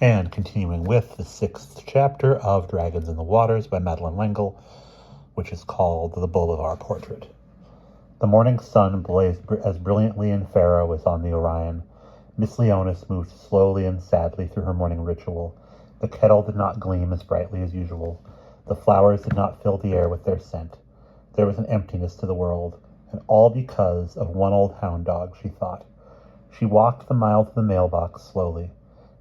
And continuing with the 6th chapter of Dragons in the Waters by Madeleine L'Engle, which is called The Bolivar Portrait. The morning sun blazed as brilliantly in Pharaoh as on the Orion. Miss Leonis moved slowly and sadly through her morning ritual. The kettle did not gleam as brightly as usual. The flowers did not fill the air with their scent. There was an emptiness to the world, and all because of one old hound dog, she thought. She walked the mile to the mailbox slowly.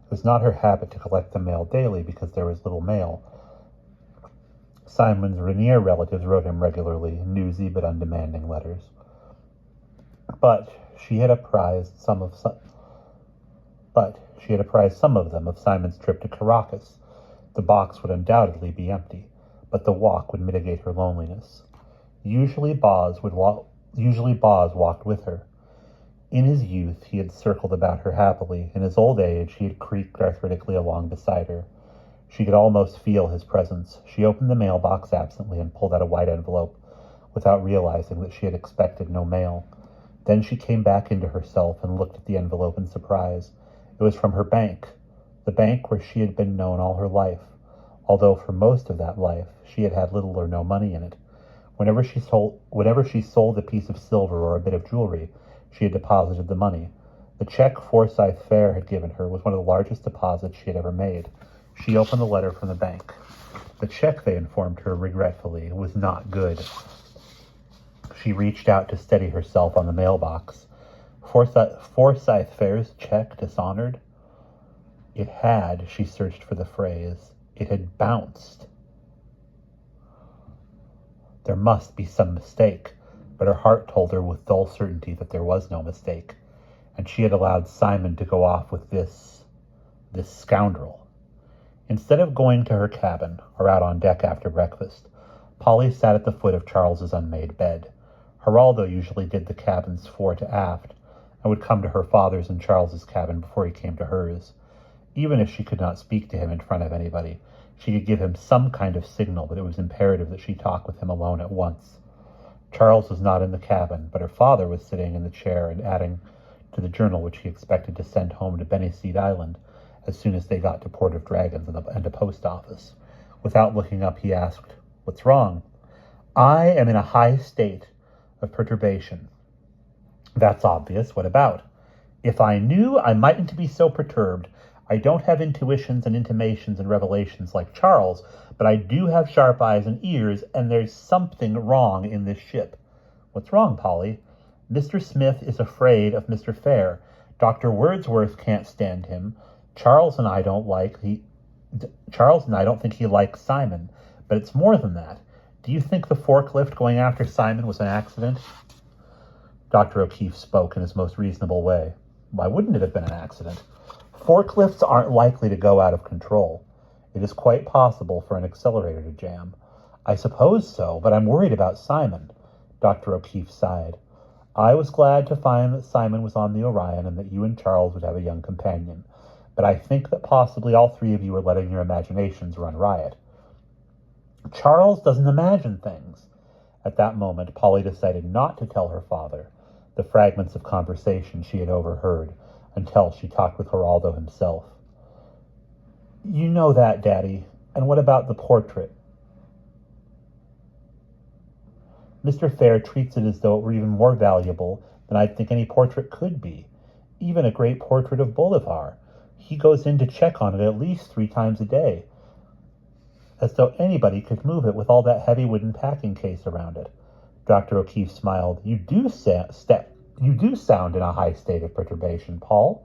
It was not her habit to collect the mail daily because there was little mail. Simon's Rainier relatives wrote him regularly, newsy but undemanding letters. But she had apprised some of them of Simon's trip to Caracas. The box would undoubtedly be empty, but the walk would mitigate her loneliness. Usually Boz walked with her. In his youth, he had circled about her happily. In his old age, he had creaked arthritically along beside her. She could almost feel his presence. She opened the mailbox absently and pulled out a white envelope, without realizing that she had expected no mail. Then she came back into herself and looked at the envelope in surprise. It was from her bank, the bank where she had been known all her life, although for most of that life she had had little or no money in it. Whenever she sold a piece of silver or a bit of jewelry, she had deposited the money. The check Forsyth Fair had given her was one of the largest deposits she had ever made. She opened the letter from the bank. The check, they informed her regretfully, was not good. She reached out to steady herself on the mailbox. Forsyth Fair's check dishonored? It had, she searched for the phrase. It had bounced. There must be some mistake, but her heart told her with dull certainty that there was no mistake, and she had allowed Simon to go off with this scoundrel. Instead of going to her cabin, or out on deck after breakfast, Polly sat at the foot of Charles's unmade bed. Geraldo usually did the cabins fore to aft, and would come to her father's and Charles's cabin before he came to hers. Even if she could not speak to him in front of anybody, she could give him some kind of signal that it was imperative that she talk with him alone at once. Charles was not in the cabin, but her father was sitting in the chair and adding to the journal which he expected to send home to Beniceid Island as soon as they got to Port of Dragons and a post office. Without looking up, he asked, "What's wrong?" "I am in a high state of perturbation." "That's obvious. What about?" "If I knew, I mightn't be so perturbed. I don't have intuitions and intimations and revelations like Charles, but I do have sharp eyes and ears, and there's something wrong in this ship." "What's wrong, Polly?" "Mr. Smith is afraid of Mr. Fair. Dr. Wordsworth can't stand him. Charles and I don't think he likes Simon, but it's more than that. Do you think the forklift going after Simon was an accident?" Dr. O'Keefe spoke in his most reasonable way. "Why wouldn't it have been an accident? Forklifts aren't likely to go out of control. It is quite possible for an accelerator to jam." "I suppose so, but I'm worried about Simon." Dr. O'Keefe sighed. "I was glad to find that Simon was on the Orion and that you and Charles would have a young companion. But I think that possibly all three of you are letting your imaginations run riot." "Charles doesn't imagine things." At that moment, Polly decided not to tell her father the fragments of conversation she had overheard until she talked with Geraldo himself. "You know that, Daddy. And what about the portrait?" "Mr. Fair treats it as though it were even more valuable than I'd think any portrait could be. Even a great portrait of Bolivar. He goes in to check on it at least 3 times a day. As though anybody could move it with all that heavy wooden packing case around it." Dr. O'Keefe smiled. You do sound in a high state of perturbation, Paul."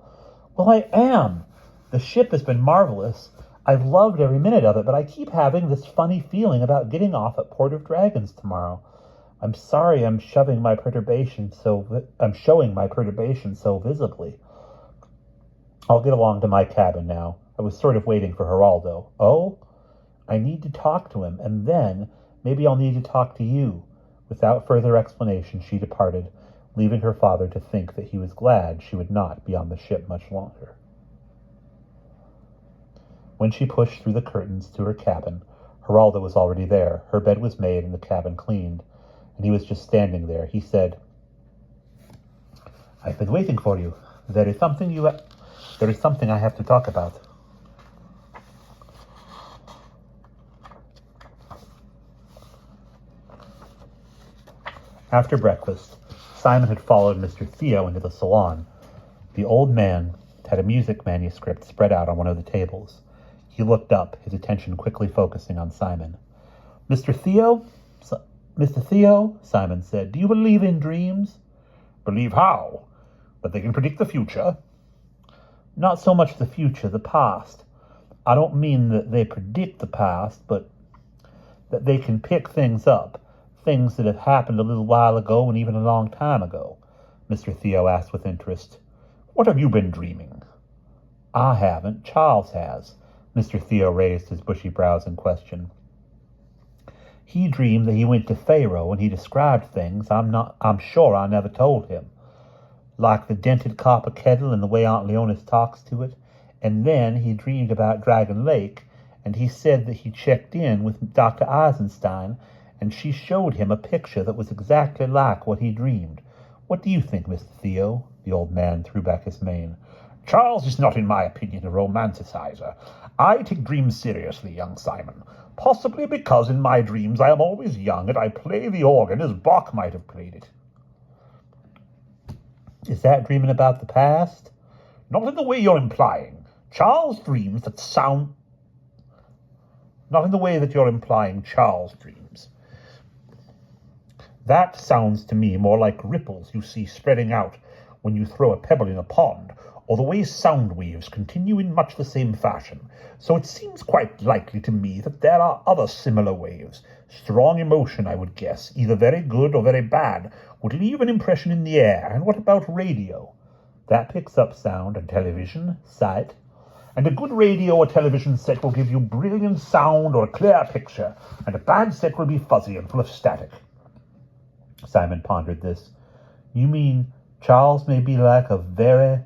"Well, I am. The ship has been marvelous. I've loved every minute of it, but I keep having this funny feeling about getting off at Port of Dragons tomorrow. I'm sorry I'm showing my perturbation so visibly. I'll get along to my cabin now. I was sort of waiting for Geraldo." "Oh?" "I need to talk to him, and then maybe I'll need to talk to you." Without further explanation, she departed, leaving her father to think that he was glad she would not be on the ship much longer. When she pushed through the curtains to her cabin, Geraldo was already there. Her bed was made and the cabin cleaned, and he was just standing there. He said, "I've been waiting for you. There is something I have to talk about." After breakfast, Simon had followed Mr. Theo into the salon. The old man had a music manuscript spread out on one of the tables. He looked up, his attention quickly focusing on Simon. Mr. Theo? Mr. Theo, Simon said, do you believe in dreams? Believe how? That they can predict the future? Not so much the future, the past. I don't mean that they predict the past, but that they can pick things up, things that have happened a little while ago and even a long time ago, Mr. Theo asked with interest. What have you been dreaming? I haven't. Charles has. Mr. Theo raised his bushy brows in question. He dreamed that he went to Pharaoh and he described things I'm sure I never told him. Like the dented copper kettle and the way Aunt Leonis talks to it. And then he dreamed about Dragon Lake, and he said that he checked in with Dr. Eisenstein, and she showed him a picture that was exactly like what he dreamed. What do you think, Mr. Theo? The old man threw back his mane. Charles is not, in my opinion, a romanticizer. I take dreams seriously, young Simon, possibly because in my dreams I am always young and I play the organ as Bach might have played it. Is that dreaming about the past? Not in the way you're implying. Charles dreams that sound... Not in the way that you're implying Charles dreams. That sounds to me more like ripples you see spreading out when you throw a pebble in a pond, or the way sound waves continue in much the same fashion. So it seems quite likely to me that there are other similar waves. Strong emotion, I would guess, either very good or very bad, would leave an impression in the air. And what about radio? That picks up sound, and television, sight. And a good radio or television set will give you brilliant sound or a clear picture, and a bad set will be fuzzy and full of static. Simon pondered this. You mean Charles may be like a very,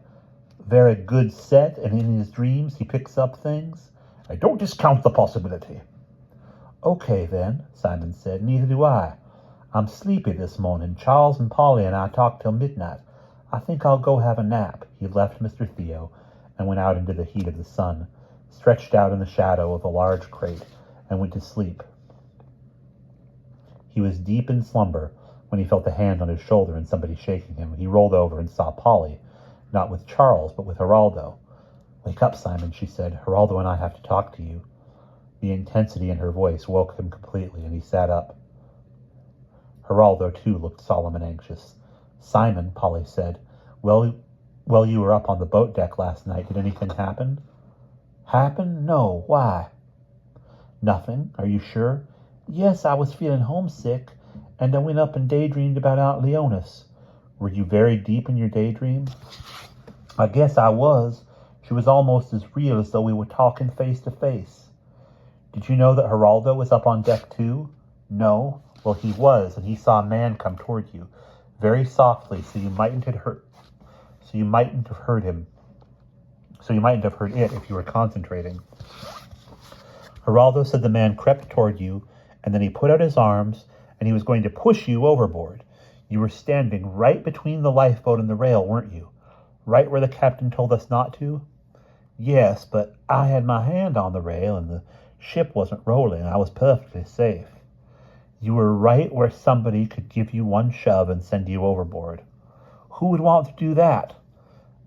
very good set, and in his dreams he picks up things? I don't discount the possibility. Okay, then, Simon said. Neither do I. I'm sleepy this morning. Charles and Polly and I talked till midnight. I think I'll go have a nap. He left Mr. Theo and went out into the heat of the sun, stretched out in the shadow of a large crate, and went to sleep. He was deep in slumber when he felt a hand on his shoulder and somebody shaking him. He rolled over and saw Polly, not with Charles, but with Geraldo. Wake up, Simon, she said. Geraldo and I have to talk to you. The intensity in her voice woke him completely, and he sat up. Geraldo, too, looked solemn and anxious. Simon, Polly said, Well, you were up on the boat deck last night. Did anything happen? Happen? No. Why? Nothing. Are you sure? Yes, I was feeling homesick, and I went up and daydreamed about Aunt Leonis. Were you very deep in your daydream? I guess I was. She was almost as real as though we were talking face to face. Did you know that Geraldo was up on deck too? No. Well, he was, and he saw a man come toward you, very softly, so you mightn't have heard him. So you mightn't have heard it if you were concentrating. Geraldo said the man crept toward you, and then he put out his arms, and he was going to push you overboard. You were standing right between the lifeboat and the rail, weren't you? Right where the captain told us not to? Yes, but I had my hand on the rail, and the ship wasn't rolling. I was perfectly safe. You were right where somebody could give you one shove and send you overboard. Who would want to do that?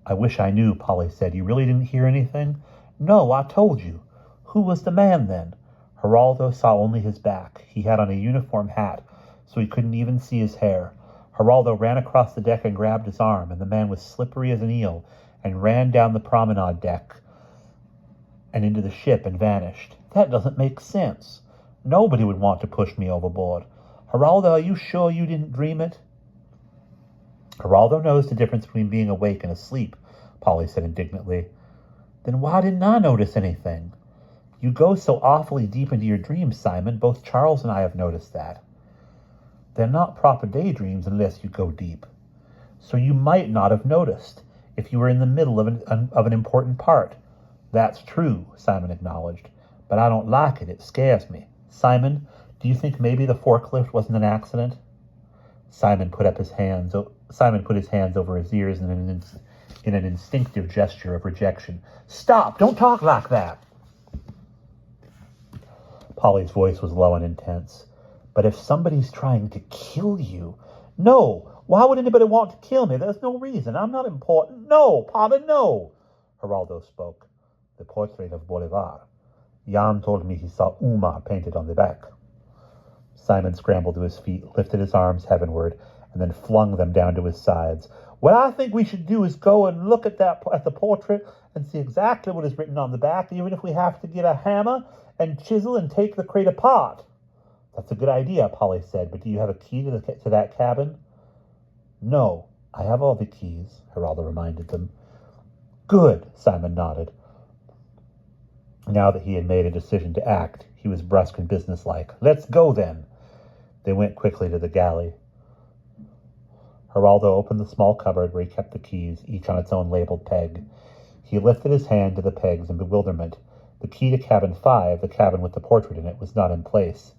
I wish I knew, Polly said. You really didn't hear anything? No, I told you. Who was the man, then? Geraldo saw only his back. He had on a uniform hat, so he couldn't even see his hair. Geraldo ran across the deck and grabbed his arm, and the man was slippery as an eel and ran down the promenade deck and into the ship and vanished. That doesn't make sense. Nobody would want to push me overboard. Geraldo, are you sure you didn't dream it? Geraldo knows the difference between being awake and asleep, Polly said indignantly. Then why didn't I notice anything? You go so awfully deep into your dreams, Simon. Both Charles and I have noticed that. They're not proper daydreams unless you go deep. So you might not have noticed if you were in the middle of an important part. That's true, Simon acknowledged. But I don't like it. It scares me. Simon, do you think maybe the forklift wasn't an accident? Simon put his hands over his ears in an instinctive gesture of rejection. Stop! Don't talk like that! Polly's voice was low and intense. But if somebody's trying to kill you, No! Why would anybody want to kill me? There's no reason. I'm not important. No, Father, no! Geraldo spoke. The portrait of Bolivar. Jan told me he saw Uma painted on the back. Simon scrambled to his feet, lifted his arms heavenward, and then flung them down to his sides. What I think we should do is go and look at the portrait and see exactly what is written on the back, even if we have to get a hammer and chisel and take the crate apart. That's a good idea, Polly said, but do you have a key to that cabin? No, I have all the keys, Geraldo reminded them. Good, Simon nodded. Now that he had made a decision to act, he was brusque and businesslike. Let's go, then. They went quickly to the galley. Geraldo opened the small cupboard where he kept the keys, each on its own labeled peg. He lifted his hand to the pegs in bewilderment. The key to cabin 5, the cabin with the portrait in it, was not in place.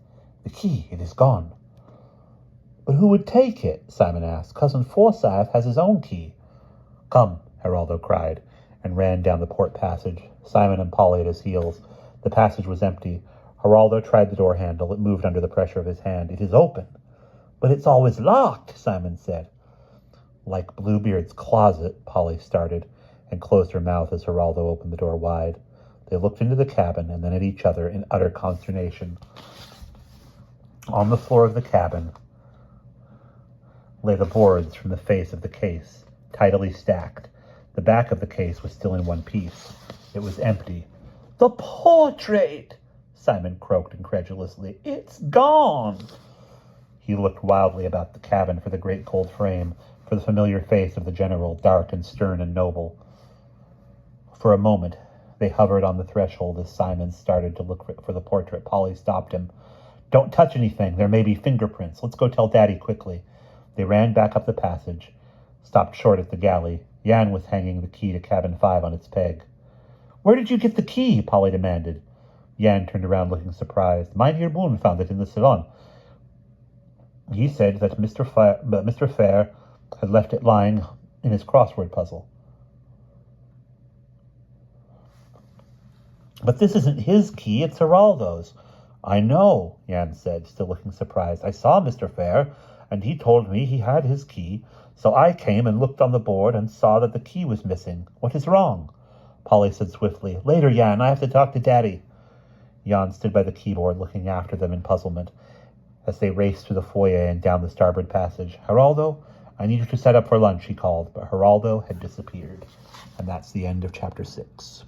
The key, it is gone. But who would take it? Simon asked. Cousin Forsyth has his own key. Come, Geraldo cried, and ran down the port passage, Simon and Polly at his heels. The passage was empty. Geraldo tried the door handle. It moved under the pressure of his hand. It is open. But it's always locked, Simon said. Like Bluebeard's closet, Polly started, and closed her mouth as Geraldo opened the door wide. They looked into the cabin and then at each other in utter consternation. On the floor of the cabin lay the boards from the face of the case, tidily stacked. The back of the case was still in one piece. It was empty. The portrait! Simon croaked incredulously. It's gone! He looked wildly about the cabin for the great gold frame, for the familiar face of the general, dark and stern and noble. For a moment, they hovered on the threshold as Simon started to look for the portrait. Polly stopped him. Don't touch anything. There may be fingerprints. Let's go tell Daddy quickly. They ran back up the passage, stopped short at the galley. Jan was hanging the key to cabin 5 on its peg. Where did you get the key? Polly demanded. Jan turned around looking surprised. Mynheer Boone found it in the salon. He said that Mr. Fair had left it lying in his crossword puzzle. But this isn't his key, it's Geraldo's. I know, Jan said, still looking surprised. I saw Mr. Fair, and he told me he had his key, so I came and looked on the board and saw that the key was missing. What is wrong? Polly said swiftly. Later, Jan, I have to talk to Daddy. Jan stood by the keyboard, looking after them in puzzlement, as they raced through the foyer and down the starboard passage. Geraldo, I need you to set up for lunch, he called, but Geraldo had disappeared. And that's the end of chapter 6.